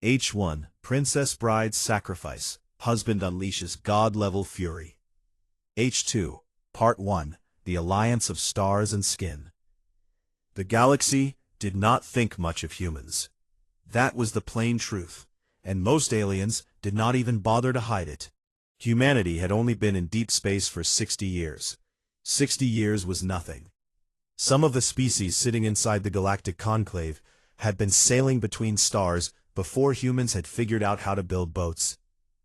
H1 Princess Bride's Sacrifice. Husband unleashes God-level fury. H2 Part 1 The Alliance of Stars and Skin. The galaxy did not think much of humans. That was the plain truth, and most aliens did not even bother to hide it. Humanity had only been in deep space for 60 years. 60 years was nothing. Some of the species sitting inside the galactic conclave had been sailing between stars before humans had figured out how to build boats.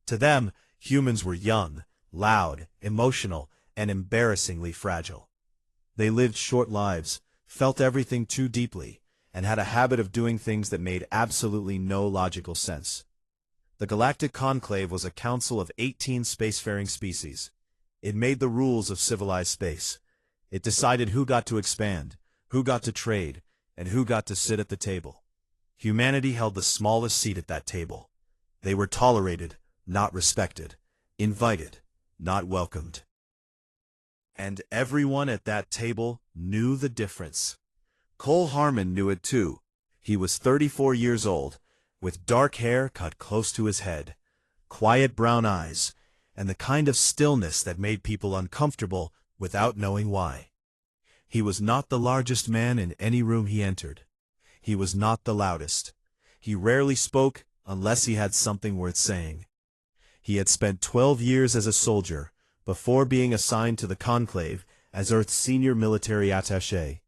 To them, humans were young, loud, emotional, and embarrassingly fragile. They lived short lives, felt everything too deeply, and had a habit of doing things that made absolutely no logical sense. The Galactic Conclave was a council of 18 spacefaring species. It made the rules of civilized space. It decided who got to expand, who got to trade, and who got to sit at the table. Humanity held the smallest seat at that table. They were tolerated, not respected, invited, not welcomed. And everyone at that table knew the difference. Cole Harmon knew it too. He was 34 years old, with dark hair cut close to his head, quiet brown eyes, and the kind of stillness that made people uncomfortable without knowing why. He was not the largest man in any room he entered. He was not the loudest. He rarely spoke unless he had something worth saying. He had spent 12 years as a soldier before being assigned to the Conclave as Earth's senior military attaché,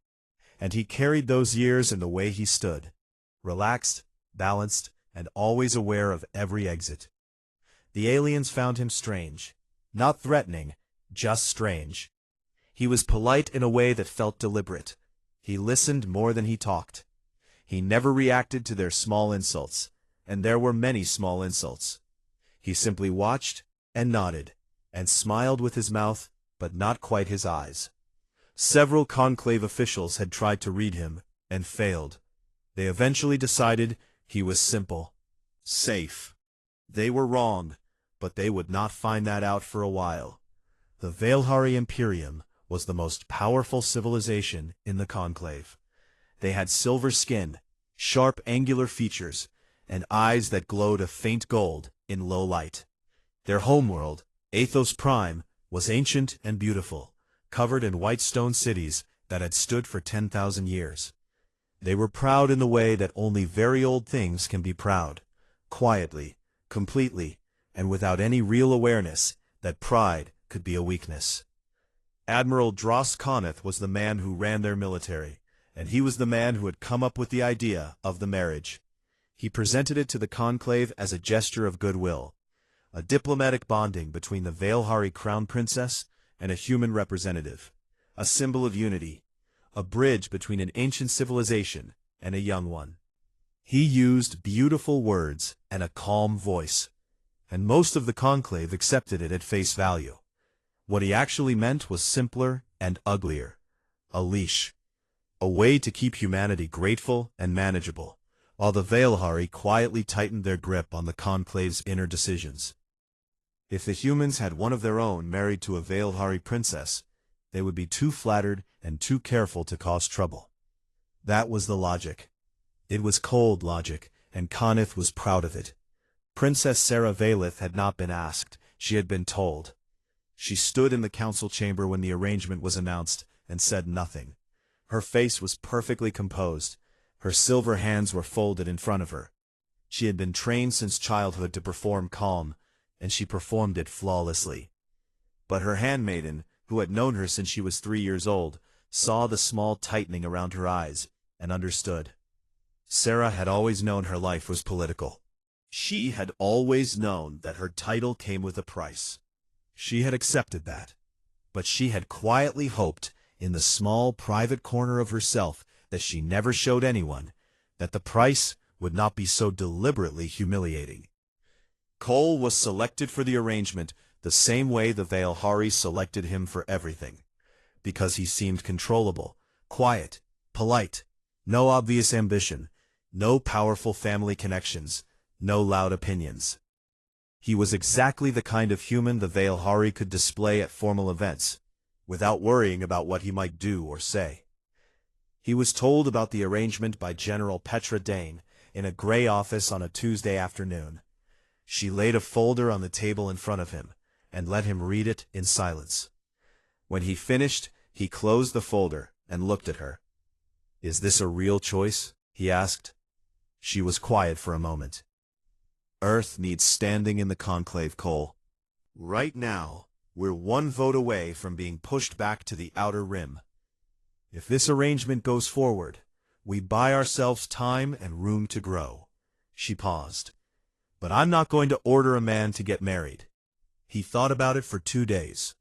and he carried those years in the way he stood, relaxed, balanced, and always aware of every exit. The aliens found him strange, not threatening, just strange. He was polite in a way that felt deliberate. He listened more than he talked. He never reacted to their small insults, and there were many small insults. He simply watched and nodded, and smiled with his mouth, but not quite his eyes. Several conclave officials had tried to read him, and failed. They eventually decided he was simple, safe. They were wrong, but they would not find that out for a while. The Veilhari Imperium was the most powerful civilization in the Conclave. They had silver skin, sharp angular features, and eyes that glowed a faint gold in low light. Their homeworld, Athos Prime, was ancient and beautiful, covered in white stone cities that had stood for 10,000 years. They were proud in the way that only very old things can be proud, quietly, completely, and without any real awareness that pride could be a weakness. Admiral Dross Coneth was the man who ran their military, and he was the man who had come up with the idea of the marriage. He presented it to the Conclave as a gesture of goodwill, a diplomatic bonding between the Veilhari Crown Princess and a human representative, a symbol of unity, a bridge between an ancient civilization and a young one. He used beautiful words and a calm voice, and most of the Conclave accepted it at face value. What he actually meant was simpler and uglier: a leash. A way to keep humanity grateful and manageable, while the Veilhari quietly tightened their grip on the Conclave's inner decisions. If the humans had one of their own married to a Veilhari princess, they would be too flattered and too careful to cause trouble. That was the logic. It was cold logic, and Coneth was proud of it. Princess Sarah Valeth had not been asked, she had been told. She stood in the council chamber when the arrangement was announced and said nothing. Her face was perfectly composed. Her silver hands were folded in front of her. She had been trained since childhood to perform calm, and she performed it flawlessly. But her handmaiden, who had known her since she was 3 years old, saw the small tightening around her eyes, and understood. Sarah had always known her life was political. She had always known that her title came with a price. She had accepted that. But she had quietly hoped, in the small private corner of herself that she never showed anyone, that the price would not be so deliberately humiliating. Cole was selected for the arrangement the same way the Veilhari selected him for everything, because he seemed controllable, quiet, polite, no obvious ambition, no powerful family connections, no loud opinions. He was exactly the kind of human the Veilhari could display at formal events, without worrying about what he might do or say. He was told about the arrangement by General Petra Dane, in a gray office on a Tuesday afternoon. She laid a folder on the table in front of him, and let him read it in silence. When he finished, he closed the folder and looked at her. "Is this a real choice?" he asked. She was quiet for a moment. "Earth needs standing in the conclave, Cole. Right now, we're one vote away from being pushed back to the outer rim. If this arrangement goes forward, we buy ourselves time and room to grow." She paused. "But I'm not going to order a man to get married." He thought about it for 2 days.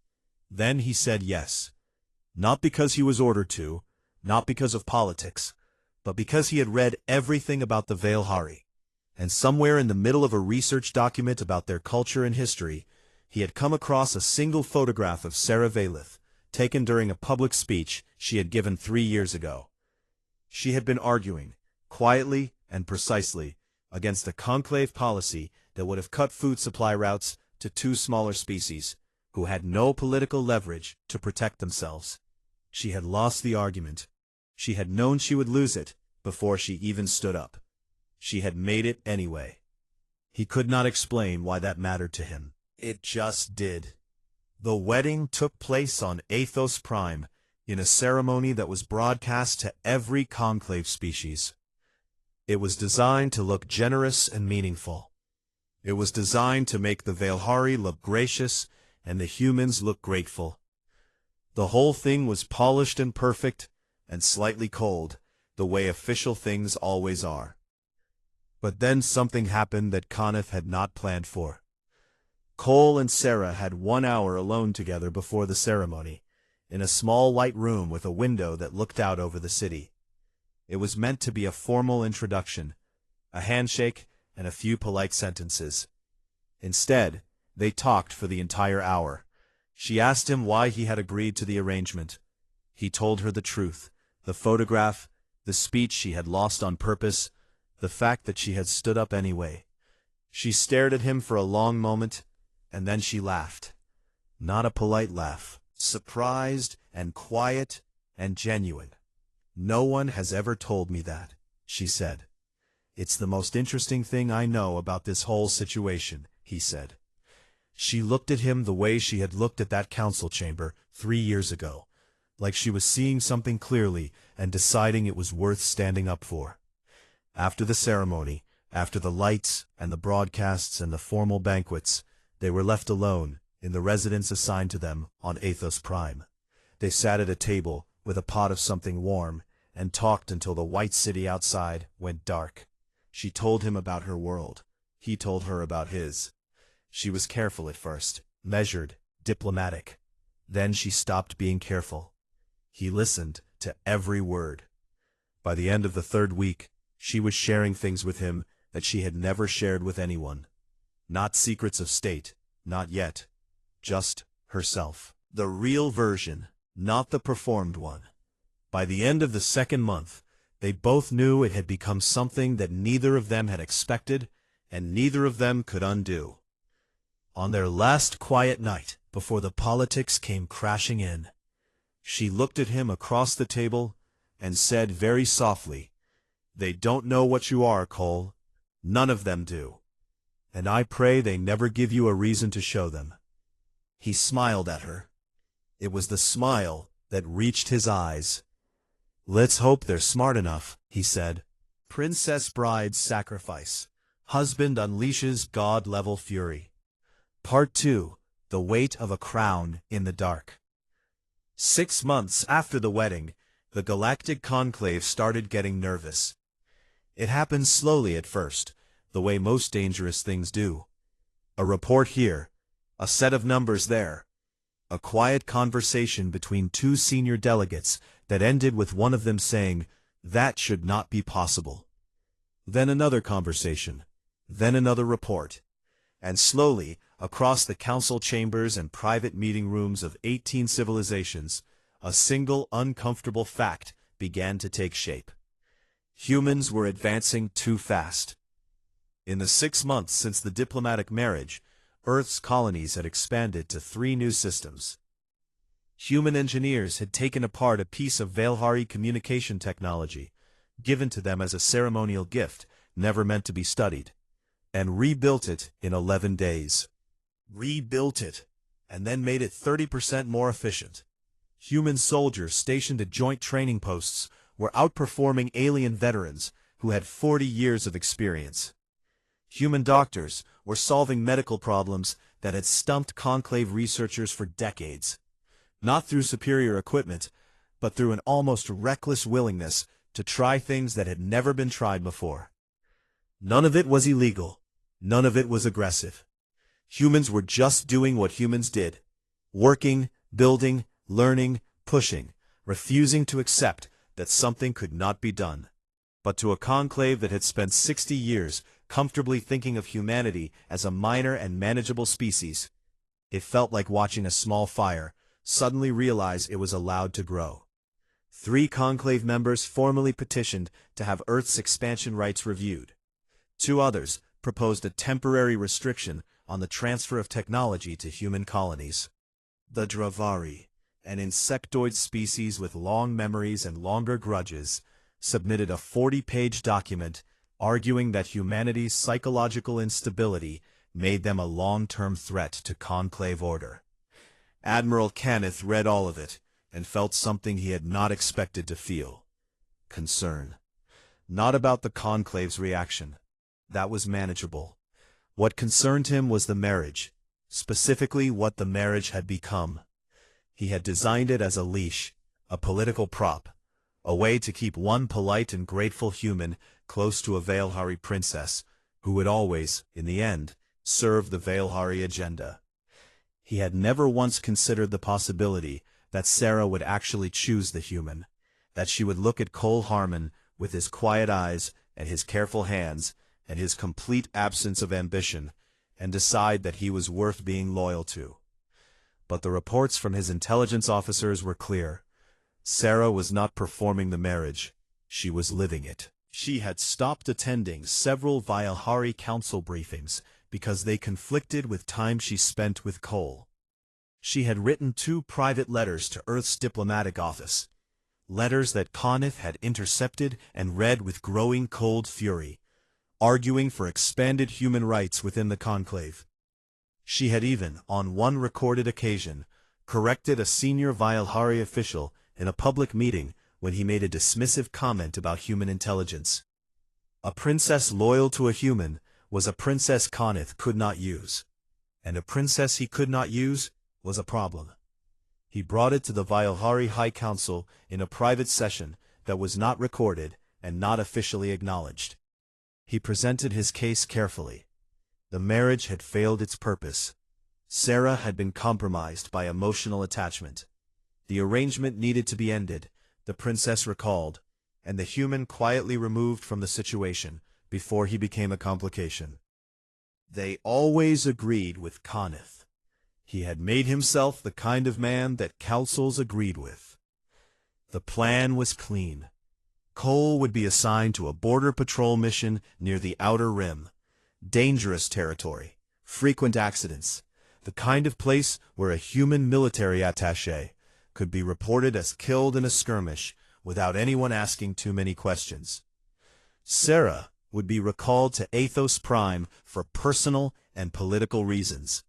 Then he said yes. Not because he was ordered to, not because of politics, but because he had read everything about the Veilhari. And somewhere in the middle of a research document about their culture and history, he had come across a single photograph of Sarah Valith, taken during a public speech she had given 3 years ago. She had been arguing, quietly and precisely, against a conclave policy that would have cut food supply routes to 2 smaller species, who had no political leverage to protect themselves. She had lost the argument. She had known she would lose it before she even stood up. She had made it anyway. He could not explain why that mattered to him. It just did. The wedding took place on Athos Prime, in a ceremony that was broadcast to every conclave species. It was designed to look generous and meaningful. It was designed to make the Veilhari look gracious and the humans look grateful. The whole thing was polished and perfect, and slightly cold, the way official things always are. But then something happened that Conniff had not planned for. Cole and Sarah had 1 hour alone together before the ceremony, in a small white room with a window that looked out over the city. It was meant to be a formal introduction, a handshake, and a few polite sentences. Instead, they talked for the entire hour. She asked him why he had agreed to the arrangement. He told her the truth, the photograph, the speech she had lost on purpose, the fact that she had stood up anyway. She stared at him for a long moment, and then she laughed. Not a polite laugh, surprised and quiet and genuine. "No one has ever told me that," she said. "It's the most interesting thing I know about this whole situation," he said. She looked at him the way she had looked at that council chamber 3 years ago, like she was seeing something clearly and deciding it was worth standing up for. After the ceremony, after the lights and the broadcasts and the formal banquets, they were left alone in the residence assigned to them on Athos Prime. They sat at a table with a pot of something warm and talked until the white city outside went dark. She told him about her world. He told her about his. She was careful at first, measured, diplomatic. Then she stopped being careful. He listened to every word. By the end of the 3rd week, she was sharing things with him that she had never shared with anyone. Not secrets of state, not yet. Just herself. The real version, not the performed one. By the end of the 2nd month, they both knew it had become something that neither of them had expected, and neither of them could undo. On their last quiet night, before the politics came crashing in, she looked at him across the table and said very softly, "They don't know what you are, Cole. None of them do. And I pray they never give you a reason to show them." He smiled at her. It was the smile that reached his eyes. "Let's hope they're smart enough," he said. Princess Bride's Sacrifice. Husband unleashes God-level fury. Part 2. The Weight of a Crown in the Dark. 6 months after the wedding, the Galactic Conclave started getting nervous. It happened slowly at first, the way most dangerous things do. A report here, a set of numbers there, a quiet conversation between 2 senior delegates that ended with one of them saying, "That should not be possible." Then another conversation, then another report. And slowly, across the council chambers and private meeting rooms of 18 civilizations, a single uncomfortable fact began to take shape. Humans were advancing too fast. In the 6 months since the diplomatic marriage, Earth's colonies had expanded to 3 new systems. Human engineers had taken apart a piece of Veilhari communication technology, given to them as a ceremonial gift, never meant to be studied, and rebuilt it in 11 days. Rebuilt it, and then made it 30% more efficient. Human soldiers stationed at joint training posts were outperforming alien veterans who had 40 years of experience. Human doctors were solving medical problems that had stumped Conclave researchers for decades, not through superior equipment, but through an almost reckless willingness to try things that had never been tried before. None of it was illegal. None of it was aggressive. Humans were just doing what humans did, working, building, learning, pushing, refusing to accept that something could not be done. But to a conclave that had spent 60 years comfortably thinking of humanity as a minor and manageable species, it felt like watching a small fire suddenly realize it was allowed to grow. 3 conclave members formally petitioned to have Earth's expansion rights reviewed. 2 others proposed a temporary restriction on the transfer of technology to human colonies. The Dravari, an insectoid species with long memories and longer grudges, submitted a 40-page document arguing that humanity's psychological instability made them a long-term threat to conclave order. Admiral Kenneth read all of it and felt something he had not expected to feel: concern. Not about the conclave's reaction. That was manageable. What concerned him was the marriage, specifically what the marriage had become. He had designed it as a leash, a political prop, a way to keep one polite and grateful human close to a Veilhari princess, who would always, in the end, serve the Veilhari agenda. He had never once considered the possibility that Sarah would actually choose the human, that she would look at Cole Harmon with his quiet eyes and his careful hands and his complete absence of ambition, and decide that he was worth being loyal to. But the reports from his intelligence officers were clear. Sarah was not performing the marriage, she was living it. She had stopped attending several Veilhari council briefings because they conflicted with time she spent with Cole. She had written 2 private letters to Earth's diplomatic office, letters that Conneth had intercepted and read with growing cold fury, arguing for expanded human rights within the conclave. She had even, on one recorded occasion, corrected a senior Veilhari official in a public meeting when he made a dismissive comment about human intelligence. A princess loyal to a human was a princess Conneth could not use, and a princess he could not use was a problem. He brought it to the Veilhari High Council in a private session that was not recorded and not officially acknowledged. He presented his case carefully. The marriage had failed its purpose. Sarah had been compromised by emotional attachment. The arrangement needed to be ended, the princess recalled, and the human quietly removed from the situation before he became a complication. They always agreed with Conneth. He had made himself the kind of man that councils agreed with. The plan was clean. Cole would be assigned to a border patrol mission near the Outer Rim. Dangerous territory, frequent accidents, the kind of place where a human military attaché could be reported as killed in a skirmish without anyone asking too many questions. Sarah would be recalled to Athos Prime for personal and political reasons.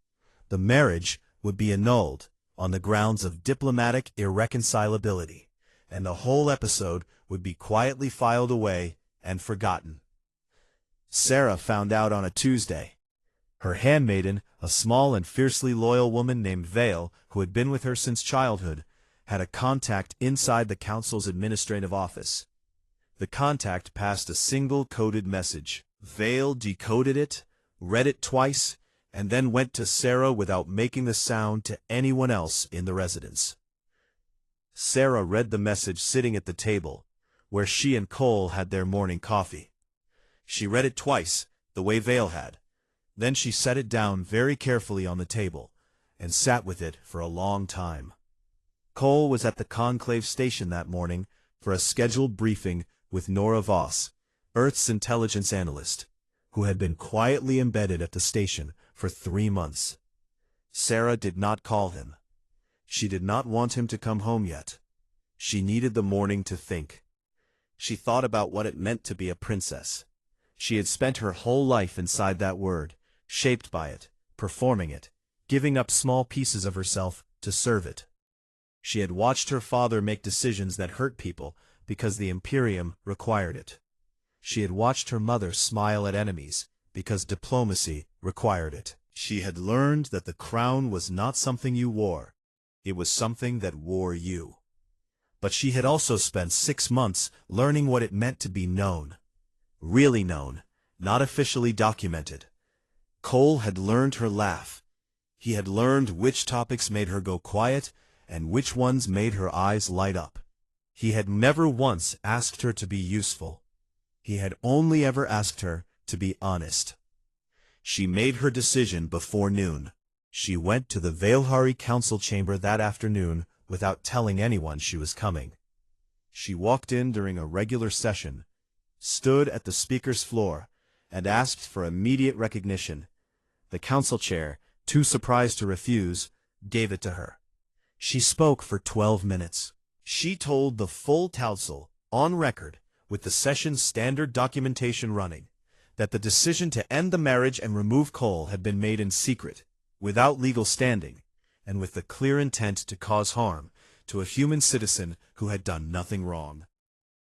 The marriage would be annulled on the grounds of diplomatic irreconcilability, and the whole episode would be quietly filed away and forgotten. Sarah found out on a Tuesday. Her handmaiden, a small and fiercely loyal woman named Vale, who had been with her since childhood, had a contact inside the council's administrative office. The contact passed a single coded message. Vale decoded it, read it twice, and then went to Sarah without making the sound to anyone else in the residence. Sarah read the message sitting at the table, where she and Cole had their morning coffee. She read it twice, the way Vale had. Then she set it down very carefully on the table, and sat with it for a long time. Cole was at the Conclave station that morning for a scheduled briefing with Nora Voss, Earth's intelligence analyst, who had been quietly embedded at the station for 3 months. Sarah did not call him. She did not want him to come home yet. She needed the morning to think. She thought about what it meant to be a princess. She had spent her whole life inside that word, shaped by it, performing it, giving up small pieces of herself to serve it. She had watched her father make decisions that hurt people because the Imperium required it. She had watched her mother smile at enemies because diplomacy required it. She had learned that the crown was not something you wore. It was something that wore you. But she had also spent 6 months learning what it meant to be known. Really known, not officially documented. Cole had learned her laugh. He had learned which topics made her go quiet and which ones made her eyes light up. He had never once asked her to be useful. He had only ever asked her to be honest. She made her decision before noon. She went to the Veilhari Council chamber that afternoon without telling anyone she was coming. She walked in during a regular session, stood at the speaker's floor, and asked for immediate recognition. The council chair, too surprised to refuse, gave it to her. She spoke for 12 minutes. She told the full council, on record, with the session's standard documentation running, that the decision to end the marriage and remove Cole had been made in secret, without legal standing, and with the clear intent to cause harm to a human citizen who had done nothing wrong.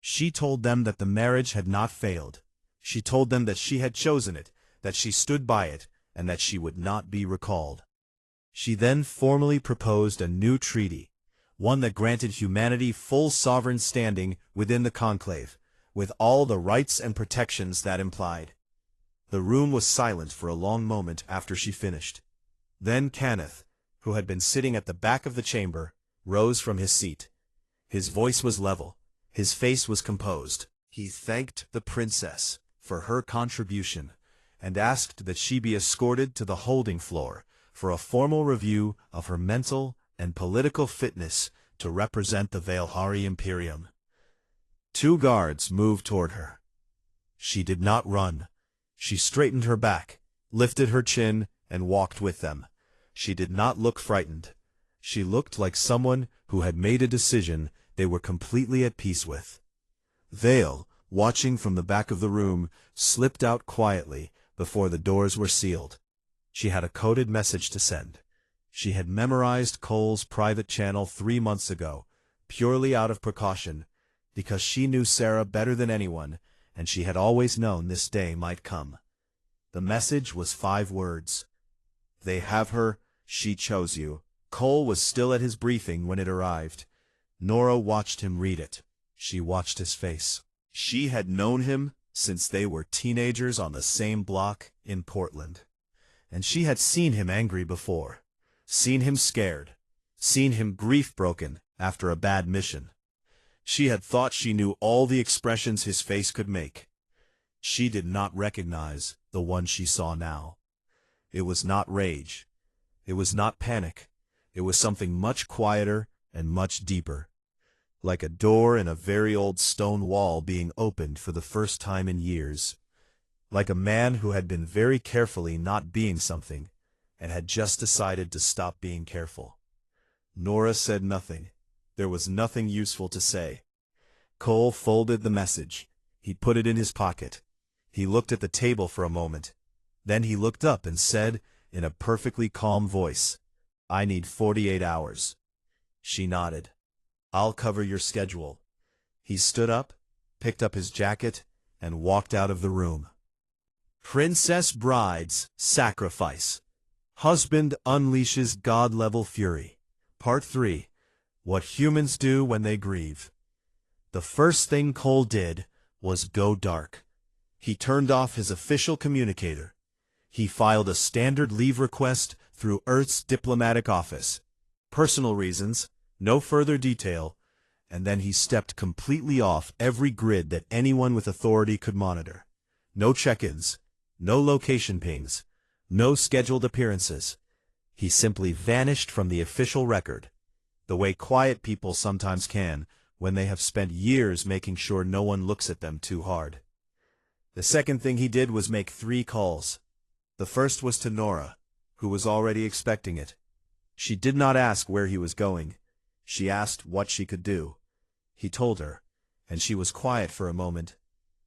She told them that the marriage had not failed. She told them that she had chosen it, that she stood by it, and that she would not be recalled. She then formally proposed a new treaty, one that granted humanity full sovereign standing within the conclave, with all the rights and protections that implied. The room was silent for a long moment after she finished. Then Kenneth, who had been sitting at the back of the chamber, rose from his seat. His voice was level. His face was composed. He thanked the princess for her contribution and asked that she be escorted to the holding floor for a formal review of her mental and political fitness to represent the Veilhari Imperium. 2 guards moved toward her. She did not run. She straightened her back, lifted her chin, and walked with them. She did not look frightened. She looked like someone who had made a decision they were completely at peace with. Vale, watching from the back of the room, slipped out quietly before the doors were sealed. She had a coded message to send. She had memorized Cole's private channel 3 months ago, purely out of precaution, because she knew Sarah better than anyone, and she had always known this day might come. The message was 5 words. They have her, she chose you. Cole was still at his briefing when it arrived. Nora watched him read it. She watched his face. She had known him since they were teenagers on the same block in Portland. And she had seen him angry before, seen him scared, seen him grief-broken after a bad mission. She had thought she knew all the expressions his face could make. She did not recognize the one she saw now. It was not rage. It was not panic. It was something much quieter and much deeper, like a door in a very old stone wall being opened for the first time in years, like a man who had been very carefully not being something and had just decided to stop being careful. Nora said nothing. There was nothing useful to say. Cole folded the message. He put it in his pocket. He looked at the table for a moment. Then he looked up and said, in a perfectly calm voice, "I need 48 hours." She nodded. "I'll cover your schedule." He stood up, picked up his jacket, and walked out of the room. Princess Bride's Sacrifice. Husband Unleashes God-Level Fury. Part 3. What Humans Do When They Grieve. The first thing Cole did was go dark. He turned off his official communicator. He filed a standard leave request through Earth's diplomatic office. Personal reasons, no further detail, and then he stepped completely off every grid that anyone with authority could monitor. No check-ins, no location pings, no scheduled appearances. He simply vanished from the official record, the way quiet people sometimes can when they have spent years making sure no one looks at them too hard. The second thing he did was make 3 calls. The first was to Nora, who was already expecting it. She did not ask where he was going. She asked what she could do. He told her, and she was quiet for a moment,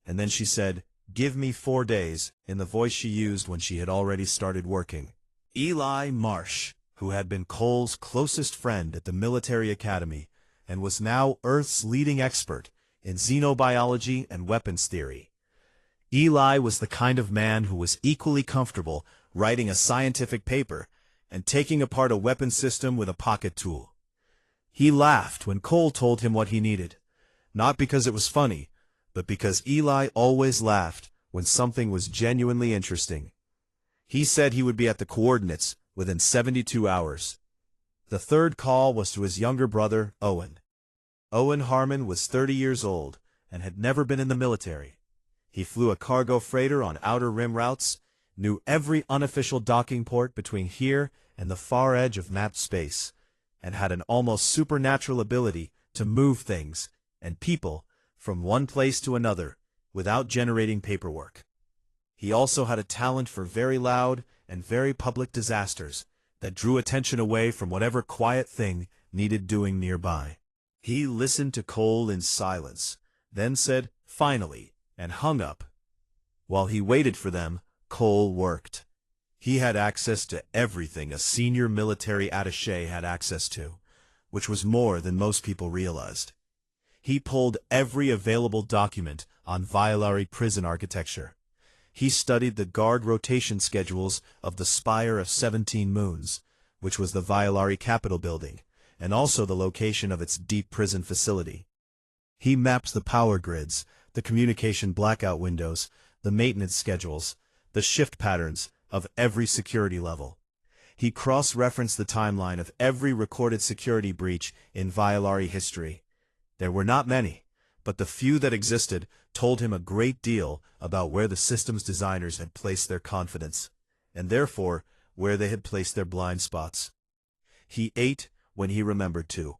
and then she said, "Give me 4 days," in the voice she used when she had already started working. Eli Marsh, who had been Cole's closest friend at the military academy and was now Earth's leading expert in xenobiology and weapons theory. Eli was the kind of man who was equally comfortable writing a scientific paper and taking apart a weapon system with a pocket tool. He laughed when Cole told him what he needed, not because it was funny, but because Eli always laughed when something was genuinely interesting. He said he would be at the coordinates within 72 hours. The third call was to his younger brother, Owen. Owen Harmon was 30 years old and had never been in the military. He flew a cargo freighter on outer rim routes, knew every unofficial docking port between here and the far edge of mapped space, and had an almost supernatural ability to move things and people from one place to another without generating paperwork. He also had a talent for very loud and very public disasters that drew attention away from whatever quiet thing needed doing nearby. He listened to Cole in silence, then said, "Finally," and hung up. While he waited for them, Cole worked. He had access to everything a senior military attaché had access to, which was more than most people realized. He pulled every available document on Violari prison architecture. He studied the guard rotation schedules of the Spire of 17 Moons, which was the Violari Capitol building, and also the location of its deep prison facility. He mapped the power grids, the communication blackout windows, the maintenance schedules, the shift patterns of every security level. He cross-referenced the timeline of every recorded security breach in Violari history. There were not many, but the few that existed told him a great deal about where the system's designers had placed their confidence, and therefore where they had placed their blind spots. He ate when he remembered to.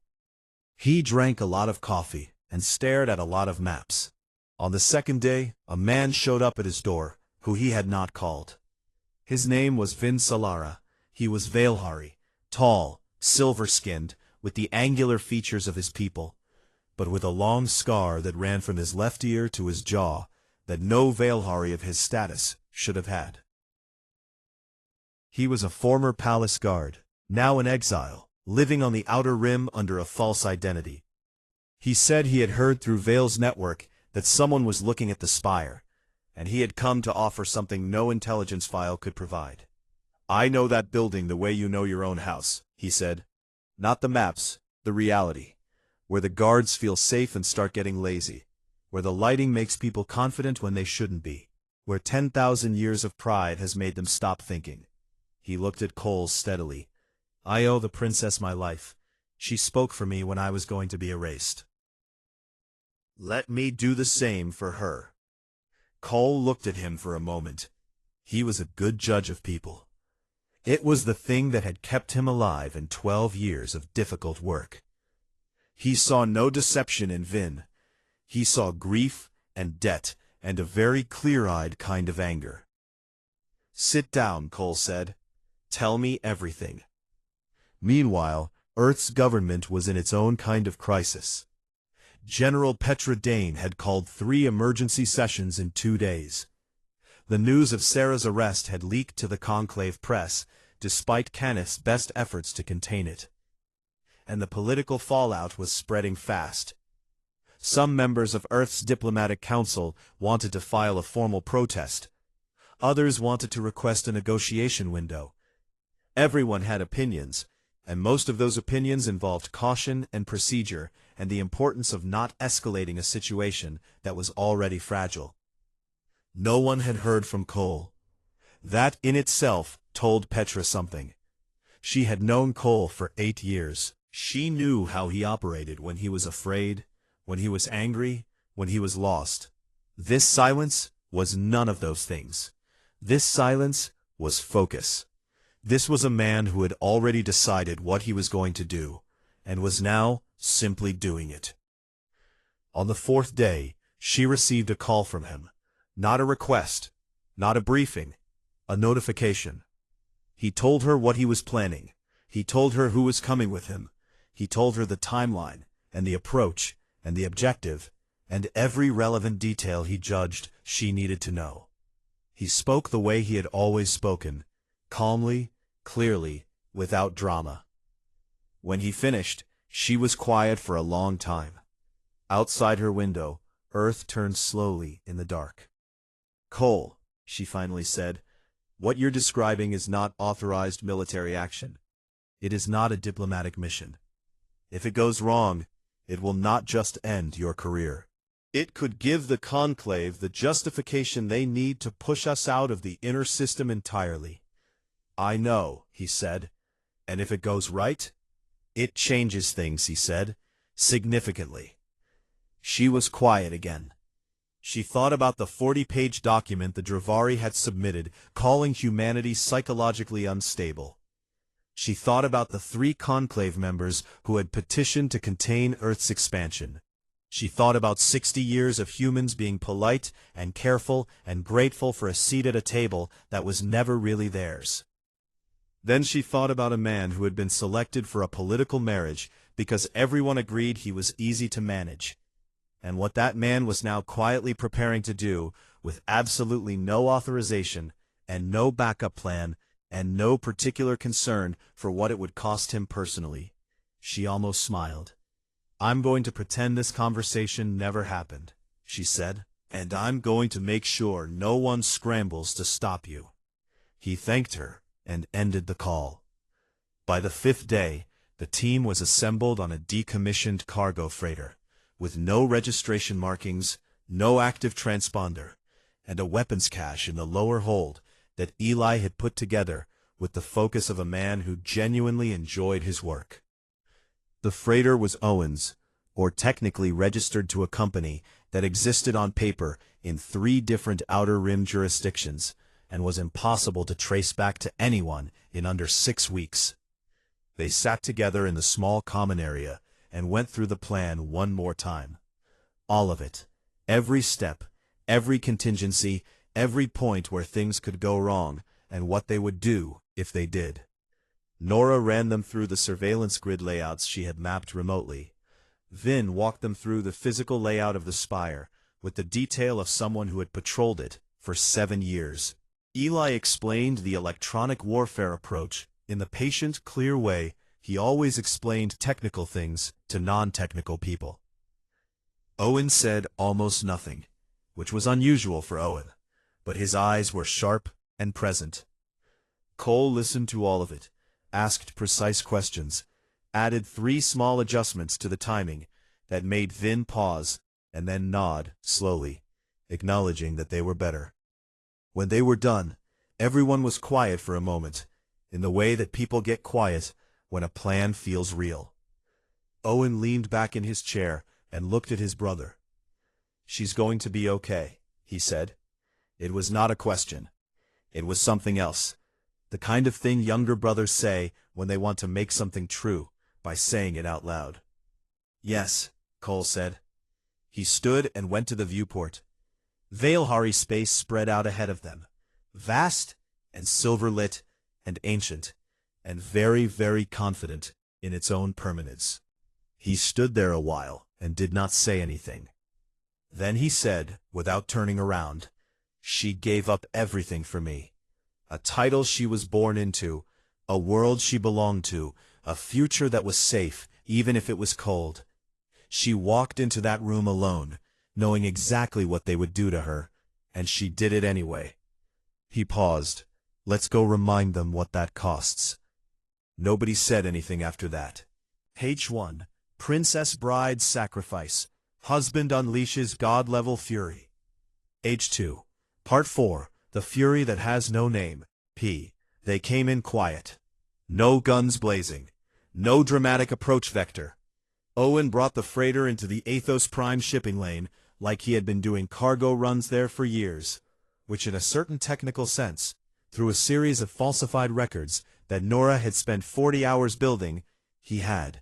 He drank a lot of coffee and stared at a lot of maps. On the second day, a man showed up at his door, who he had not called. His name was Vin Salara. He was Veilhari, tall, silver-skinned, with the angular features of his people, but with a long scar that ran from his left ear to his jaw that no Veilhari of his status should have had. He was a former palace guard, now in exile, living on the outer rim under a false identity. He said he had heard through Veil's network that someone was looking at the spire, and he had come to offer something no intelligence file could provide. "I know that building the way you know your own house," he said. "Not the maps, the reality. Where the guards feel safe and start getting lazy. Where the lighting makes people confident when they shouldn't be. Where 10,000 years of pride has made them stop thinking." He looked at Cole steadily. "I owe the princess my life. She spoke for me when I was going to be erased. Let me do the same for her." Cole looked at him for a moment. He was a good judge of people. It was the thing that had kept him alive in 12 years of difficult work. He saw no deception in Vin. He saw grief and debt and a very clear-eyed kind of anger. "Sit down," Cole said. "Tell me everything." Meanwhile, Earth's government was in its own kind of crisis. General Petra Dane had called 3 emergency sessions in 2 days. The news of Sarah's arrest had leaked to the Conclave press, despite Caniff's best efforts to contain it. And the political fallout was spreading fast. Some members of Earth's diplomatic council wanted to file a formal protest. Others wanted to request a negotiation window. Everyone had opinions, and most of those opinions involved caution and procedure and the importance of not escalating a situation that was already fragile. No one had heard from Cole. That in itself told Petra something. She had known Cole for 8 years. She knew how he operated when he was afraid, when he was angry, when he was lost. This silence was none of those things. This silence was focus. This was a man who had already decided what he was going to do, and was now simply doing it. On the 4th day, she received a call from him. Not a request, not a briefing, a notification. He told her what he was planning. He told her who was coming with him. He told her the timeline, and the approach, and the objective, and every relevant detail he judged she needed to know. He spoke the way he had always spoken, calmly, clearly, without drama. When he finished, she was quiet for a long time. Outside her window, Earth turned slowly in the dark. "Cole," she finally said, "what you're describing is not authorized military action. It is not a diplomatic mission. If it goes wrong, it will not just end your career. It could give the Conclave the justification they need to push us out of the inner system entirely." "I know," he said. "And if it goes right?" "It changes things," he said, "significantly." She was quiet again. She thought about the 40-page document the Dravari had submitted, calling humanity psychologically unstable. She thought about the 3 Conclave members who had petitioned to contain Earth's expansion. She thought about 60 years of humans being polite and careful and grateful for a seat at a table that was never really theirs. Then she thought about a man who had been selected for a political marriage because everyone agreed he was easy to manage, and what that man was now quietly preparing to do, with absolutely no authorization and no backup plan and no particular concern for what it would cost him personally. She almost smiled. "I'm going to pretend this conversation never happened," she said, "and I'm going to make sure no one scrambles to stop you." He thanked her and ended the call. By the 5th day, the team was assembled on a decommissioned cargo freighter, with no registration markings, no active transponder, and a weapons cache in the lower hold that Eli had put together with the focus of a man who genuinely enjoyed his work. The freighter was Owen's, or technically registered to a company that existed on paper in 3 different Outer Rim jurisdictions, and was impossible to trace back to anyone in under 6 weeks. They sat together in the small common area and went through the plan one more time. All of it, every step, every contingency, every point where things could go wrong, and what they would do if they did. Nora ran them through the surveillance grid layouts she had mapped remotely. Vin walked them through the physical layout of the spire, with the detail of someone who had patrolled it for 7 years. Eli explained the electronic warfare approach in the patient, clear way he always explained technical things to non-technical people. Owen said almost nothing, which was unusual for Owen, but his eyes were sharp and present. Cole listened to all of it, asked precise questions, added 3 small adjustments to the timing that made Vin pause and then nod slowly, acknowledging that they were better. When they were done, everyone was quiet for a moment, in the way that people get quiet when a plan feels real. Owen leaned back in his chair and looked at his brother. "She's going to be okay," he said. It was not a question. It was something else. The kind of thing younger brothers say when they want to make something true, by saying it out loud. "Yes," Cole said. He stood and went to the viewport. Veilhari space spread out ahead of them, vast and silver-lit and ancient, and very, very confident in its own permanence. He stood there a while and did not say anything. Then he said, without turning around, "She gave up everything for me. A title she was born into, a world she belonged to, a future that was safe, even if it was cold. She walked into that room alone, knowing exactly what they would do to her, and she did it anyway." He paused. "Let's go remind them what that costs." Nobody said anything after that. H1, Princess Bride's Sacrifice. Husband unleashes God-level fury. H2, Part 4, The Fury That Has No Name. P. They came in quiet. No guns blazing. No dramatic approach vector. Owen brought the freighter into the Athos Prime shipping lane like he had been doing cargo runs there for years, which in a certain technical sense, through a series of falsified records that Nora had spent 40 hours building, he had.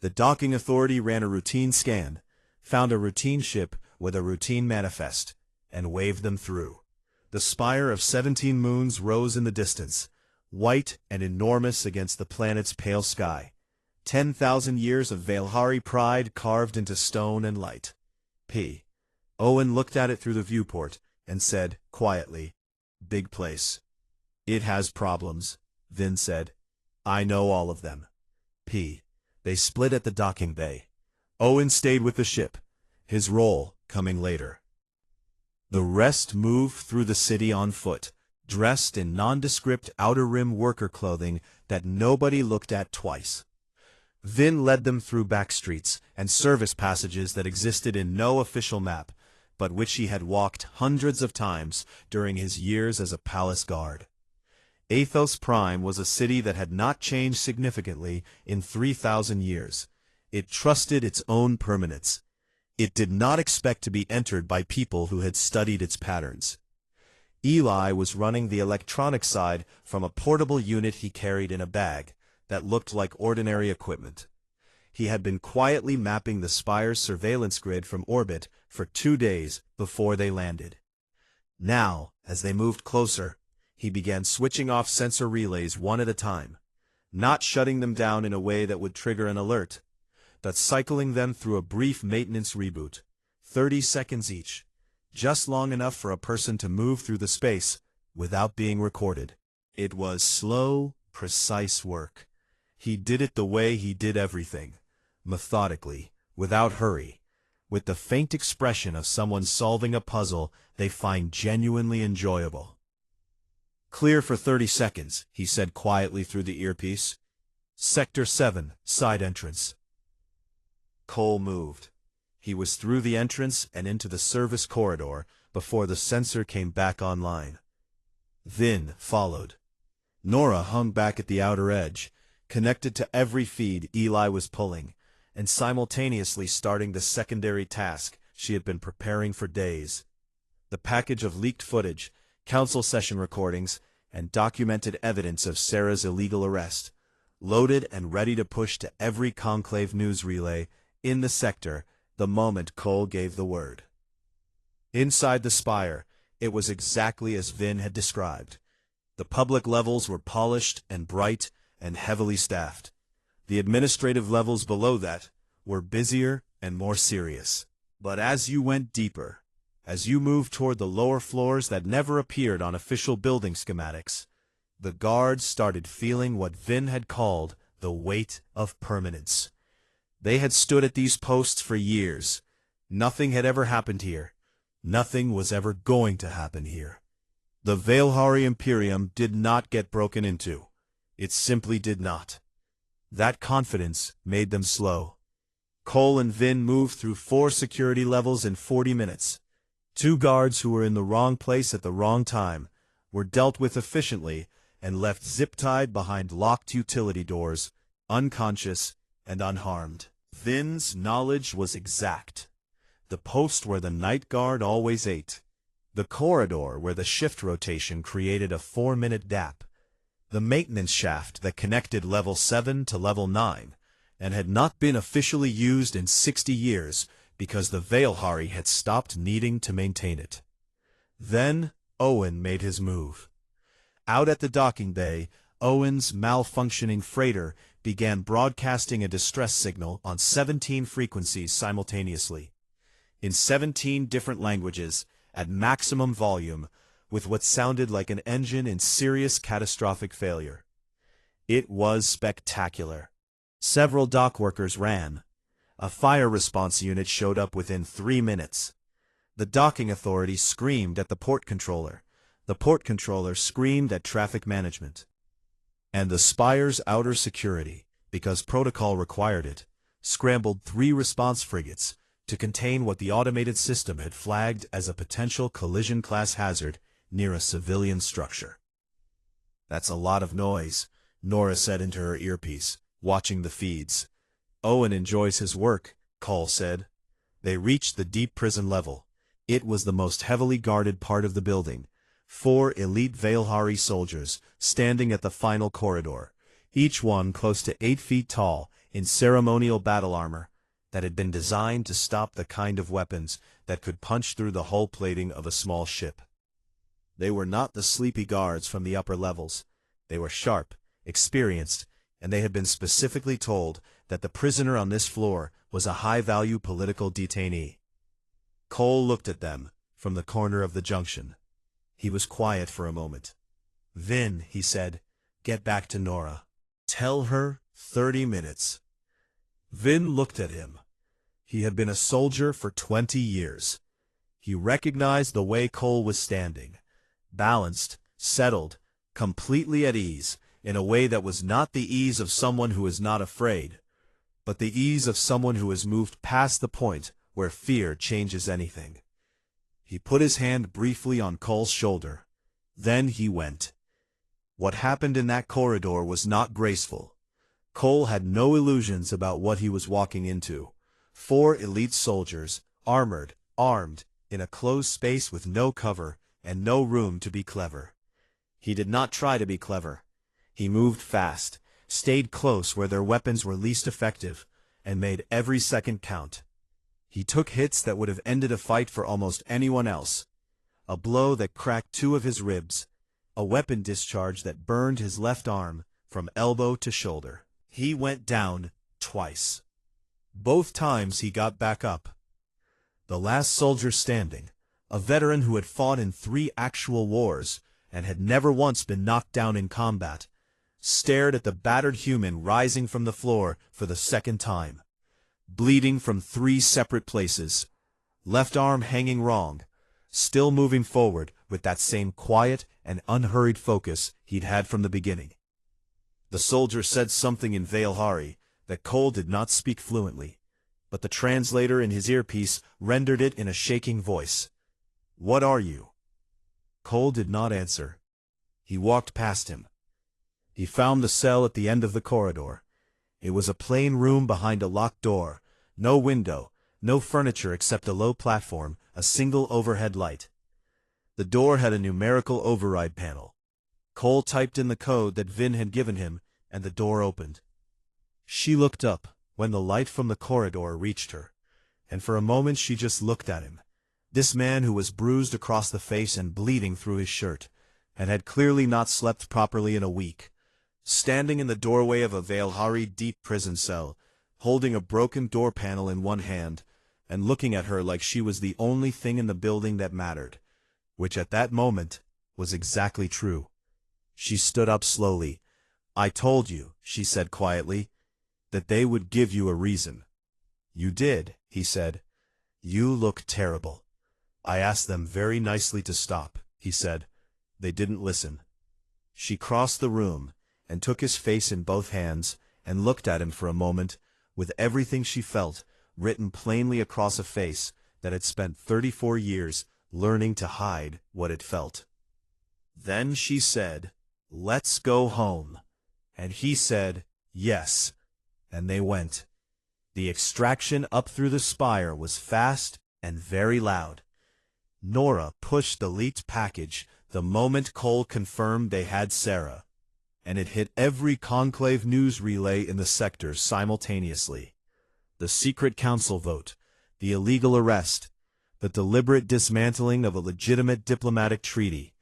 The docking authority ran a routine scan, found a routine ship with a routine manifest, and waved them through. The spire of 17 moons rose in the distance, white and enormous against the planet's pale sky. 10,000 years of Veilhari pride carved into stone and light. P. Owen looked at it through the viewport and said, quietly, "Big place." "It has problems," Vin said. "I know all of them." P. They split at the docking bay. Owen stayed with the ship, his role coming later. The rest moved through the city on foot, dressed in nondescript outer rim worker clothing that nobody looked at twice. Vin led them through back streets and service passages that existed in no official map, but which he had walked hundreds of times during his years as a palace guard. Athos Prime was a city that had not changed significantly in 3,000 years. It trusted its own permanence. It did not expect to be entered by people who had studied its patterns. Eli was running the electronic side from a portable unit he carried in a bag that looked like ordinary equipment. He had been quietly mapping the Spire's surveillance grid from orbit for 2 days before they landed. Now, as they moved closer, he began switching off sensor relays one at a time, not shutting them down in a way that would trigger an alert, but cycling them through a brief maintenance reboot, 30 seconds each, just long enough for a person to move through the space without being recorded. It was slow, precise work. He did it the way he did everything, methodically, without hurry, with the faint expression of someone solving a puzzle they find genuinely enjoyable. "Clear for 30 seconds, he said quietly through the earpiece. "Sector 7, side entrance." Cole moved. He was through the entrance and into the service corridor before the sensor came back online. Vin followed. Nora hung back at the outer edge, connected to every feed Eli was pulling, and simultaneously starting the secondary task she had been preparing for days. The package of leaked footage, council session recordings, and documented evidence of Sarah's illegal arrest, loaded and ready to push to every conclave news relay in the sector the moment Cole gave the word. Inside the spire, it was exactly as Vin had described. The public levels were polished and bright and heavily staffed. The administrative levels below that were busier and more serious. But as you went deeper, as you moved toward the lower floors that never appeared on official building schematics, the guards started feeling what Vin had called the weight of permanence. They had stood at these posts for years. Nothing had ever happened here. Nothing was ever going to happen here. The Veilhari Imperium did not get broken into. It simply did not. That confidence made them slow. Cole and Vin moved through 4 security levels in 40 minutes. 2 guards who were in the wrong place at the wrong time were dealt with efficiently and left zip-tied behind locked utility doors, unconscious and unharmed. Vin's knowledge was exact. The post where the night guard always ate. The corridor where the shift rotation created a 4-minute gap. The maintenance shaft that connected level 7 to level 9 and had not been officially used in 60 years because the Veilhari had stopped needing to maintain it. Then Owen made his move. Out at the docking bay, Owen's malfunctioning freighter began broadcasting a distress signal on 17 frequencies simultaneously, in 17 different languages, at maximum volume, with what sounded like an engine in serious catastrophic failure. It was spectacular. Several dock workers ran. A fire response unit showed up within 3 minutes. The docking authority screamed at the port controller. The port controller screamed at traffic management. And the Spire's outer security, because protocol required it, scrambled 3 response frigates to contain what the automated system had flagged as a potential collision-class hazard near a civilian structure. "That's a lot of noise," Nora said into her earpiece, watching the feeds. "Owen enjoys his work," Cole said. They reached the deep prison level. It was the most heavily guarded part of the building. 4 elite Veilhari soldiers standing at the final corridor, each one close to 8 feet tall in ceremonial battle armor that had been designed to stop the kind of weapons that could punch through the hull plating of a small ship. They were not the sleepy guards from the upper levels. They were sharp, experienced, and they had been specifically told that the prisoner on this floor was a high-value political detainee. Cole looked at them from the corner of the junction. He was quiet for a moment. "Vin," he said, "get back to Nora. Tell her 30 minutes. Vin looked at him. He had been a soldier for 20 years. He recognized the way Cole was standing, balanced, settled, completely at ease, in a way that was not the ease of someone who is not afraid, but the ease of someone who has moved past the point where fear changes anything. He put his hand briefly on Cole's shoulder. Then he went. What happened in that corridor was not graceful. Cole had no illusions about what he was walking into. 4 elite soldiers, armored, armed, in a closed space with no cover and no room to be clever. He did not try to be clever. He moved fast, stayed close where their weapons were least effective, and made every second count. He took hits that would have ended a fight for almost anyone else. A blow that cracked 2 of his ribs, a weapon discharge that burned his left arm from elbow to shoulder. He went down twice. Both times he got back up. The last soldier standing, a veteran who had fought in 3 actual wars and had never once been knocked down in combat, stared at the battered human rising from the floor for the second time, bleeding from 3 separate places, left arm hanging wrong, still moving forward with that same quiet and unhurried focus he'd had from the beginning. The soldier said something in Valhari that Cole did not speak fluently, but the translator in his earpiece rendered it in a shaking voice. "What are you?" Cole did not answer. He walked past him. He found the cell at the end of the corridor. It was a plain room behind a locked door, no window, no furniture except a low platform, a single overhead light. The door had a numerical override panel. Cole typed in the code that Vin had given him, and the door opened. She looked up when the light from the corridor reached her, and for a moment she just looked at him. This man who was bruised across the face and bleeding through his shirt, and had clearly not slept properly in a week, standing in the doorway of a Valhari deep prison cell, holding a broken door panel in one hand, and looking at her like she was the only thing in the building that mattered, which at that moment was exactly true. She stood up slowly. "I told you," she said quietly, "that they would give you a reason." "You did," he said. "You look terrible." "I asked them very nicely to stop," he said. "They didn't listen." She crossed the room and took his face in both hands and looked at him for a moment, with everything she felt written plainly across a face that had spent 34 years learning to hide what it felt. Then she said, "Let's go home." And he said, "Yes." And they went. The extraction up through the spire was fast and very loud. Nora pushed the leaked package the moment Cole confirmed they had Sarah, and it hit every conclave news relay in the sector simultaneously. The secret council vote, the illegal arrest, the deliberate dismantling of a legitimate diplomatic treaty,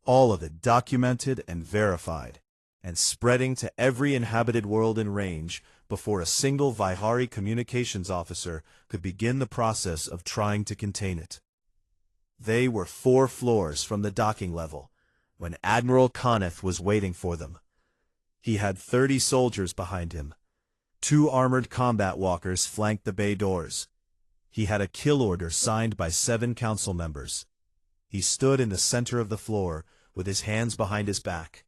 all of it documented and verified, and spreading to every inhabited world in range before a single Vihari communications officer could begin the process of trying to contain it. They were 4 floors from the docking level, when Admiral Coneth was waiting for them. He had 30 soldiers behind him. 2 armored combat walkers flanked the bay doors. He had a kill order signed by 7 council members. He stood in the center of the floor, with his hands behind his back,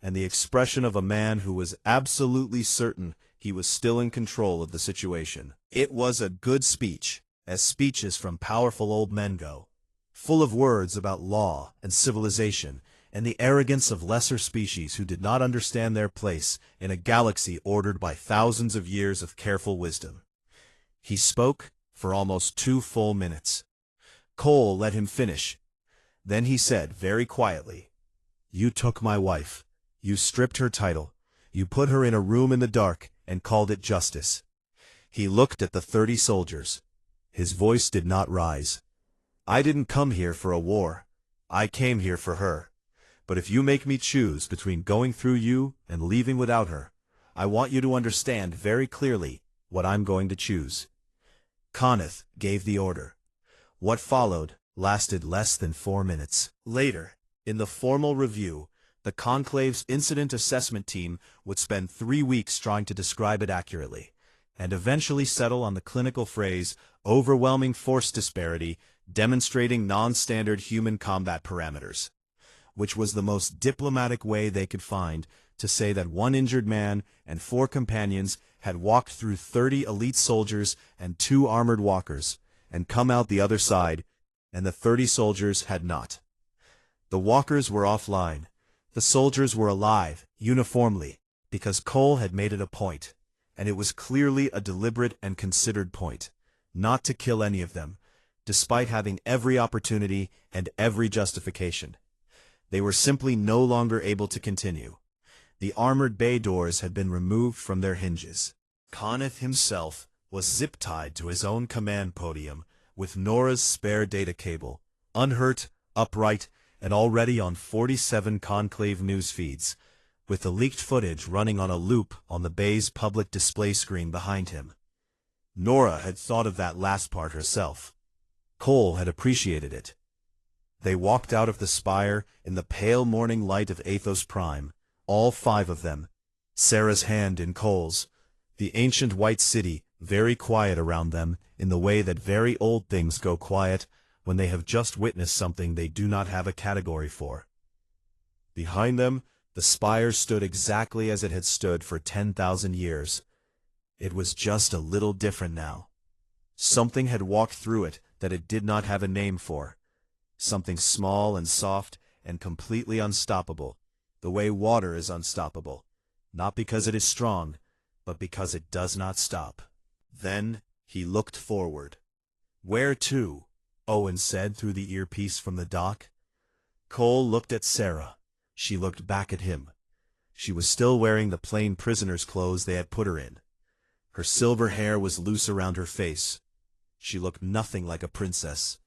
and the expression of a man who was absolutely certain he was still in control of the situation. It was a good speech, as speeches from powerful old men go, full of words about law and civilization, and the arrogance of lesser species who did not understand their place in a galaxy ordered by thousands of years of careful wisdom. He spoke for almost 2 full minutes. Cole let him finish. Then he said very quietly, "You took my wife. You stripped her title. You put her in a room in the dark and called it justice." He looked at the 30 soldiers. His voice did not rise. "I didn't come here for a war. I came here for her. But if you make me choose between going through you and leaving without her, I want you to understand very clearly what I'm going to choose." Coneth gave the order. What followed lasted less than 4 minutes. Later, in the formal review, the Conclave's incident assessment team would spend 3 weeks trying to describe it accurately, and eventually settle on the clinical phrase, overwhelming force disparity, demonstrating non-standard human combat parameters, which was the most diplomatic way they could find to say that one injured man and 4 companions had walked through 30 elite soldiers and 2 armored walkers, and come out the other side, and the 30 soldiers had not. The walkers were offline. The soldiers were alive, uniformly, because Cole had made it a point, and it was clearly a deliberate and considered point, not to kill any of them, despite having every opportunity and every justification. They were simply no longer able to continue. The armored bay doors had been removed from their hinges. Conniff himself was zip-tied to his own command podium with Nora's spare data cable, unhurt, upright, and already on 47 Conclave news feeds, with the leaked footage running on a loop on the bay's public display screen behind him. Nora had thought of that last part herself. Cole had appreciated it. They walked out of the spire in the pale morning light of Athos Prime, all 5 of them, Sarah's hand in Cole's, the ancient white city very quiet around them in the way that very old things go quiet when they have just witnessed something they do not have a category for. Behind them, the spire stood exactly as it had stood for 10,000 years. It was just a little different now. Something had walked through it that it did not have a name for. Something small and soft and completely unstoppable, the way water is unstoppable, not because it is strong, but because it does not stop. Then he looked forward. "Where to?" Owen said through the earpiece from the dock. Cole looked at Sarah. She looked back at him. She was still wearing the plain prisoner's clothes they had put her in. Her silver hair was loose around her face. She looked nothing like a princess.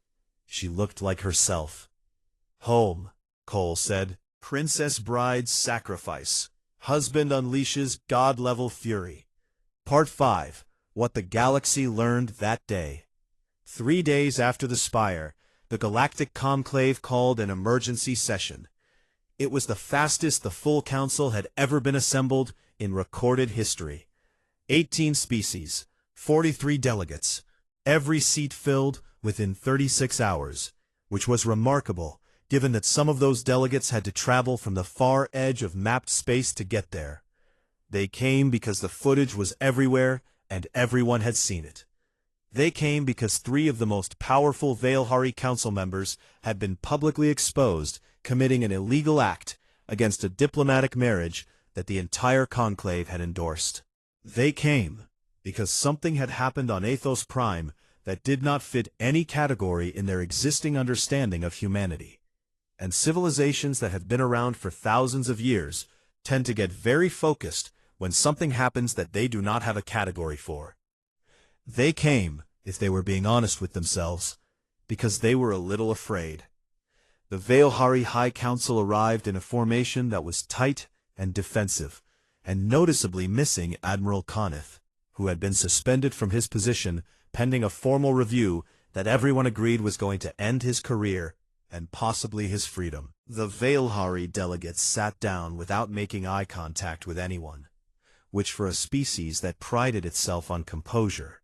She looked like herself. "Home," Cole said. "Princess Bride's Sacrifice. Husband Unleashes God-Level Fury." Part 5. What the Galaxy Learned That Day. 3 days after the Spire, the Galactic Conclave called an emergency session. It was the fastest the full council had ever been assembled in recorded history. 18 species, 43 delegates, every seat filled within 36 hours, which was remarkable given that some of those delegates had to travel from the far edge of mapped space to get there. They came because the footage was everywhere and everyone had seen it. They came because 3 of the most powerful Veilhari council members had been publicly exposed committing an illegal act against a diplomatic marriage that the entire conclave had endorsed. They came because something had happened on Athos Prime that did not fit any category in their existing understanding of humanity. And civilizations that have been around for thousands of years tend to get very focused when something happens that they do not have a category for. They came, if they were being honest with themselves, because they were a little afraid. The Veilhari High Council arrived in a formation that was tight and defensive, and noticeably missing Admiral Conniff, who had been suspended from his position pending a formal review that everyone agreed was going to end his career and possibly his freedom. The Veilhari delegates sat down without making eye contact with anyone, which for a species that prided itself on composure,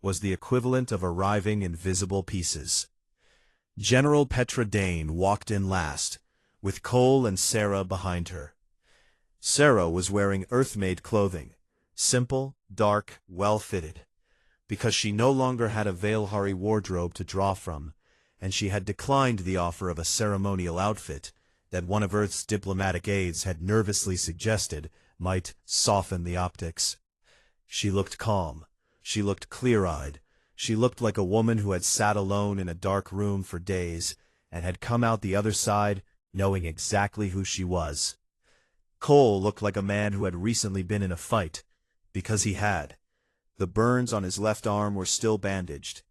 was the equivalent of arriving in visible pieces. General Petra Dane walked in last, with Cole and Sarah behind her. Sarah was wearing Earth-made clothing, simple, dark, well-fitted, because she no longer had a Veilhari wardrobe to draw from, and she had declined the offer of a ceremonial outfit that one of Earth's diplomatic aides had nervously suggested might soften the optics. She looked calm. She looked clear-eyed. She looked like a woman who had sat alone in a dark room for days and had come out the other side knowing exactly who she was. Cole looked like a man who had recently been in a fight, because he had. The burns on his left arm were still bandaged.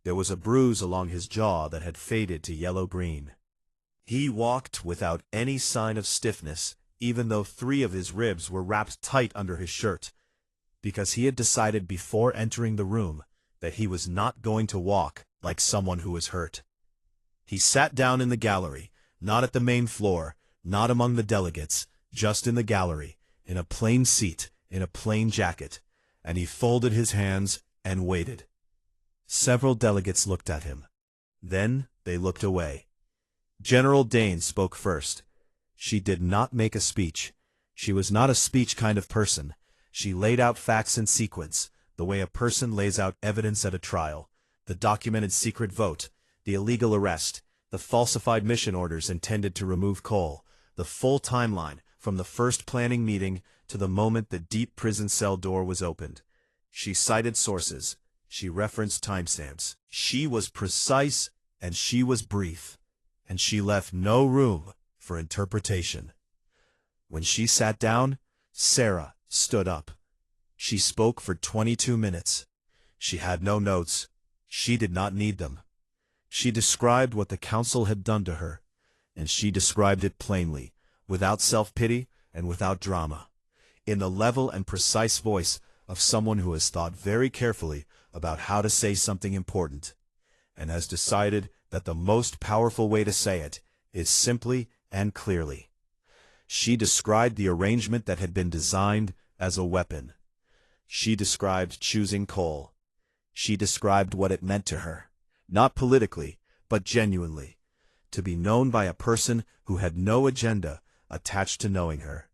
There was a bruise along his jaw that had faded to yellow-green. He walked without any sign of stiffness, even though 3 of his ribs were wrapped tight under his shirt, because he had decided before entering the room that he was not going to walk like someone who was hurt. He sat down in the gallery, not at the main floor, not among the delegates, just in the gallery, in a plain seat, in a plain jacket, and he folded his hands and waited. Several delegates looked at him. Then they looked away. General Dane spoke first. She did not make a speech. She was not a speech kind of person. She laid out facts in sequence, the way a person lays out evidence at a trial, the documented secret vote, the illegal arrest, the falsified mission orders intended to remove Cole, the full timeline from the first planning meeting to the moment the deep prison cell door was opened. She cited sources. She referenced timestamps. She was precise and she was brief, and she left no room for interpretation. When she sat down, Sarah stood up. She spoke for 22 minutes. She had no notes. She did not need them. She described what the council had done to her, and she described it plainly, without self-pity and without drama, in the level and precise voice of someone who has thought very carefully about how to say something important, and has decided that the most powerful way to say it is simply and clearly. She described the arrangement that had been designed as a weapon. She described choosing Cole. She described what it meant to her, not politically, but genuinely, to be known by a person who had no agenda attached to knowing her.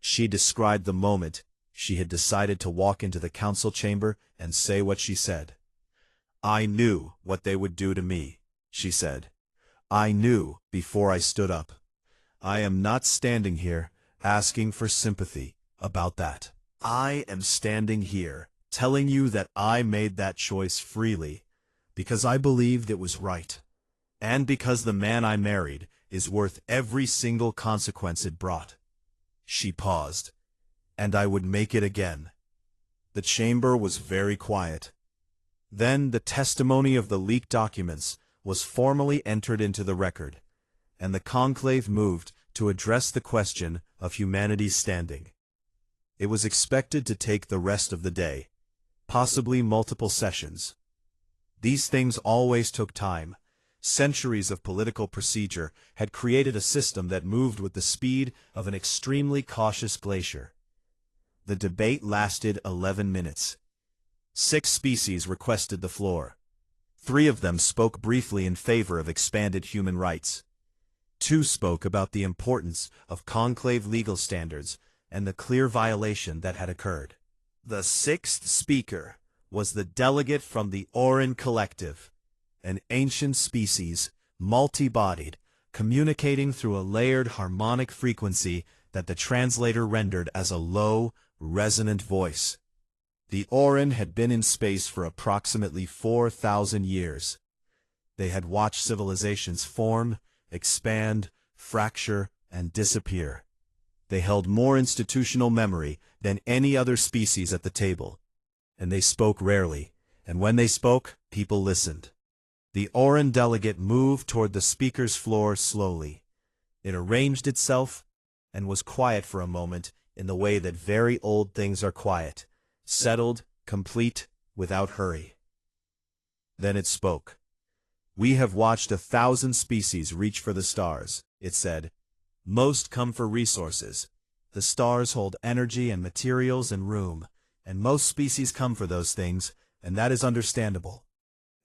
She described the moment she had decided to walk into the council chamber and say what she said. "I knew what they would do to me," she said. "I knew before I stood up. I am not standing here asking for sympathy about that. I am standing here telling you that I made that choice freely, because I believed it was right, and because the man I married is worth every single consequence it brought." She paused. "And I would make it again." The chamber was very quiet. Then the testimony of the leaked documents was formally entered into the record, and the conclave moved to address the question of humanity's standing. It was expected to take the rest of the day, possibly multiple sessions. These things always took time. Centuries of political procedure had created a system that moved with the speed of an extremely cautious glacier. The debate lasted 11 minutes. 6 species requested the floor. 3 of them spoke briefly in favor of expanded human rights. 2 spoke about the importance of conclave legal standards and the clear violation that had occurred. The 6th speaker was the delegate from the Orin Collective, an ancient species, multi-bodied, communicating through a layered harmonic frequency that the translator rendered as a low, resonant voice. The Orin had been in space for approximately 4,000 years. They had watched civilizations form, expand, fracture, and disappear. They held more institutional memory than any other species at the table, and they spoke rarely, and when they spoke, people listened. The Orin delegate moved toward the speaker's floor slowly. It arranged itself and was quiet for a moment in the way that very old things are quiet, settled, complete, without hurry. Then it spoke. "We have watched 1,000 species reach for the stars," it said. "Most come for resources. The stars hold energy and materials and room, and most species come for those things, and that is understandable.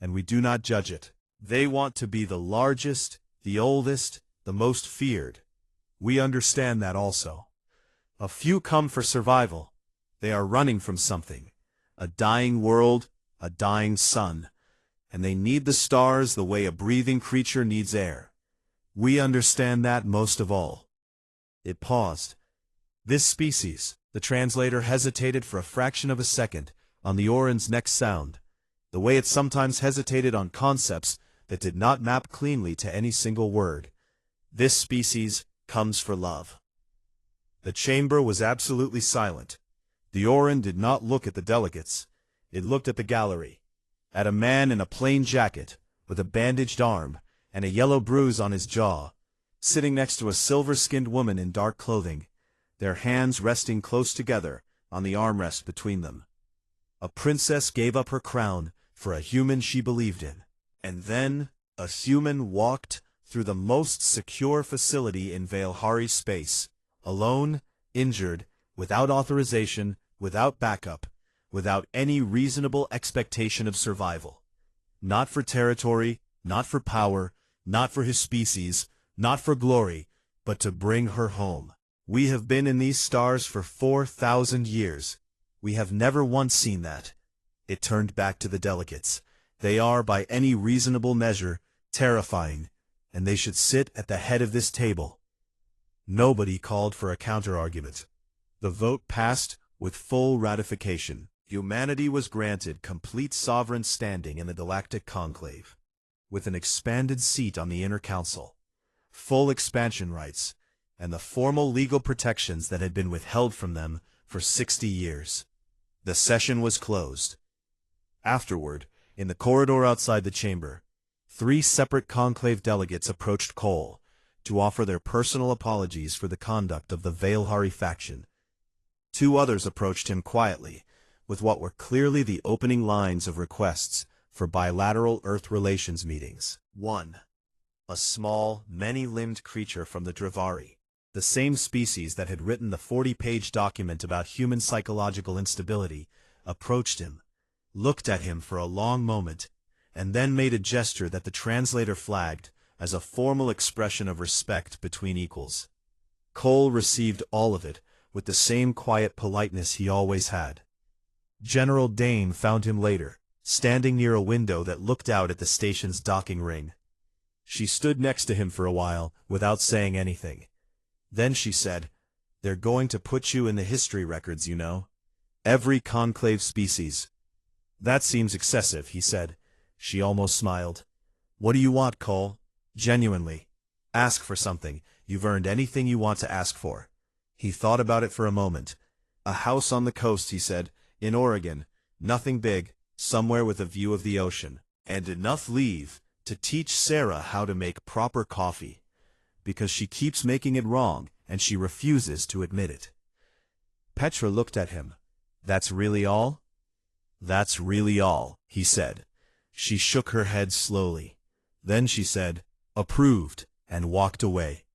And we do not judge it. They want to be the largest, the oldest, the most feared. We understand that also. A few come for survival. They are running from something, a dying world, a dying sun, and they need the stars the way a breathing creature needs air. We understand that most of all." It paused. This species, the translator hesitated for a fraction of a second on the Orin's next sound, the way it sometimes hesitated on concepts that did not map cleanly to any single word. "This species comes for love." The chamber was absolutely silent. The Orin did not look at the delegates. It looked at the gallery, at a man in a plain jacket, with a bandaged arm, and a yellow bruise on his jaw, sitting next to a silver-skinned woman in dark clothing, their hands resting close together on the armrest between them. A princess gave up her crown for a human she believed in. And then, a human walked through the most secure facility in Valhari space, alone, injured, without authorization, without backup, without any reasonable expectation of survival. Not for territory, not for power, not for his species, not for glory, but to bring her home. We have been in these stars for 4,000 years. We have never once seen that. It turned back to the delegates. They are, by any reasonable measure, terrifying, and they should sit at the head of this table. Nobody called for a counter-argument. The vote passed with full ratification. Humanity was granted complete sovereign standing in the Galactic Conclave, with an expanded seat on the Inner Council, full expansion rights, and the formal legal protections that had been withheld from them for 60 years. The session was closed. Afterward, in the corridor outside the chamber, 3 separate conclave delegates approached Cole to offer their personal apologies for the conduct of the Valhari faction. 2 others approached him quietly, with what were clearly the opening lines of requests for bilateral Earth relations meetings. 1. A small, many-limbed creature from the Drivari, the same species that had written the 40-page document about human psychological instability, approached him, looked at him for a long moment, and then made a gesture that the translator flagged as a formal expression of respect between equals. Cole received all of it with the same quiet politeness he always had. General Dane found him later, standing near a window that looked out at the station's docking ring. She stood next to him for a while, without saying anything. Then she said, "They're going to put you in the history records, you know. Every conclave species." "That seems excessive," he said. She almost smiled. "What do you want, Cole? Genuinely. Ask for something. You've earned anything you want to ask for." He thought about it for a moment. "A house on the coast," he said, "in Oregon. Nothing big, somewhere with a view of the ocean. And enough leave to teach Sarah how to make proper coffee. Because she keeps making it wrong, and she refuses to admit it." Petra looked at him. "That's really all?" "That's really all," he said. She shook her head slowly. Then she said, "Approved," and walked away.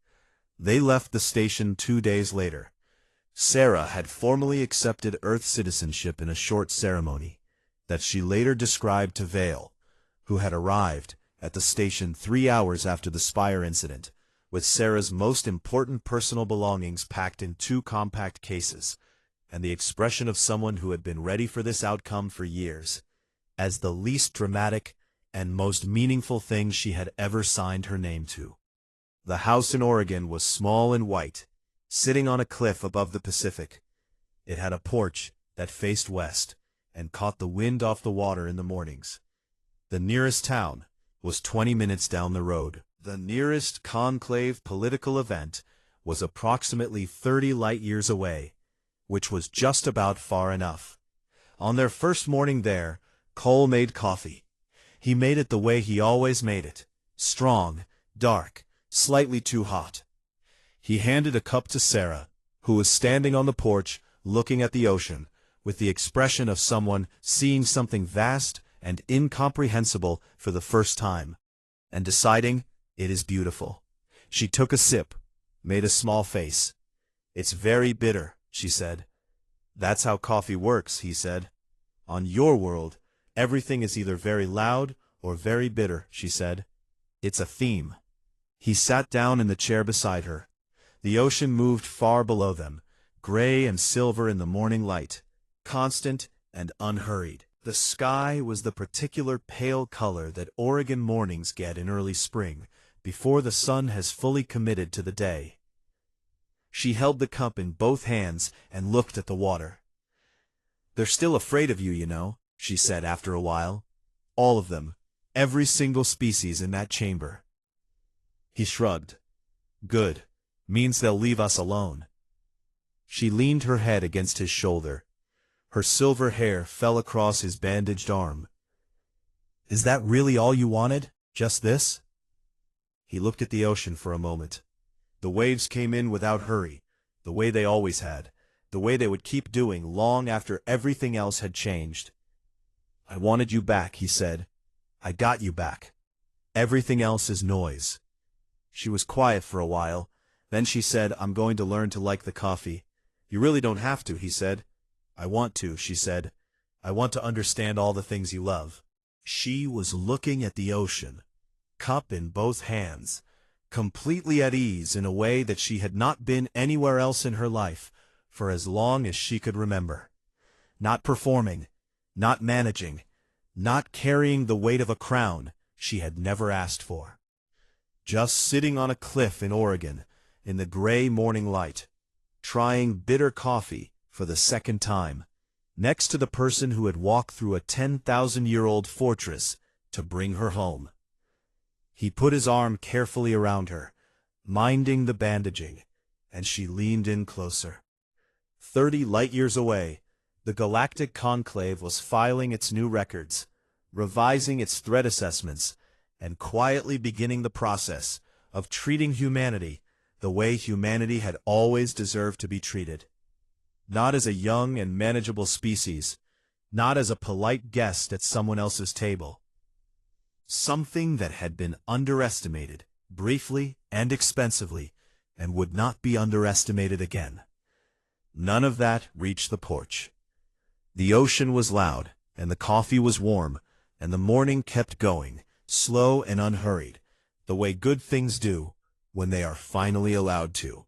They left the station 2 days later. Sarah had formally accepted Earth citizenship in a short ceremony that she later described to Vale, who had arrived at the station 3 hours after the Spire incident, with Sarah's most important personal belongings packed in 2 compact cases, and the expression of someone who had been ready for this outcome for years, as the least dramatic and most meaningful thing she had ever signed her name to. The house in Oregon was small and white, sitting on a cliff above the Pacific. It had a porch that faced west and caught the wind off the water in the mornings. The nearest town was 20 minutes down the road. The nearest conclave political event was approximately 30 light-years away, which was just about far enough. On their first morning there, Cole made coffee. He made it the way he always made it, strong, dark, slightly too hot. He handed a cup to Sarah, who was standing on the porch, looking at the ocean, with the expression of someone seeing something vast and incomprehensible for the first time, and deciding, "It is beautiful." She took a sip, made a small face. "It's very bitter," she said. "That's how coffee works," he said. "On your world, everything is either very loud or very bitter," she said. "It's a theme." He sat down in the chair beside her. The ocean moved far below them, gray and silver in the morning light, constant and unhurried. The sky was the particular pale color that Oregon mornings get in early spring, before the sun has fully committed to the day. She held the cup in both hands and looked at the water. "They're still afraid of you, you know," she said after a while. "All of them, every single species in that chamber." He shrugged. "Good. Means they'll leave us alone." She leaned her head against his shoulder. Her silver hair fell across his bandaged arm. "Is that really all you wanted? Just this?" He looked at the ocean for a moment. The waves came in without hurry, the way they always had, the way they would keep doing long after everything else had changed. "I wanted you back," he said. "I got you back." Everything else is noise. She was quiet for a while. Then she said, I'm going to learn to like the coffee. You really don't have to, he said. I want to, she said. I want to understand all the things you love. She was looking at the ocean, cup in both hands, completely at ease in a way that she had not been anywhere else in her life for as long as she could remember. Not performing, not managing, not carrying the weight of a crown she had never asked for. Just sitting on a cliff in Oregon in the gray morning light, trying bitter coffee for the second time, next to the person who had walked through a 10,000-year-old fortress to bring her home. He put his arm carefully around her, minding the bandaging, and she leaned in closer. 30 light-years away, the Galactic Conclave was filing its new records, revising its threat assessments, and quietly beginning the process of treating humanity the way humanity had always deserved to be treated. Not as a young and manageable species, not as a polite guest at someone else's table. Something that had been underestimated, briefly and expensively, and would not be underestimated again. None of that reached the porch. The ocean was loud, and the coffee was warm, and the morning kept going, slow and unhurried, the way good things do when they are finally allowed to.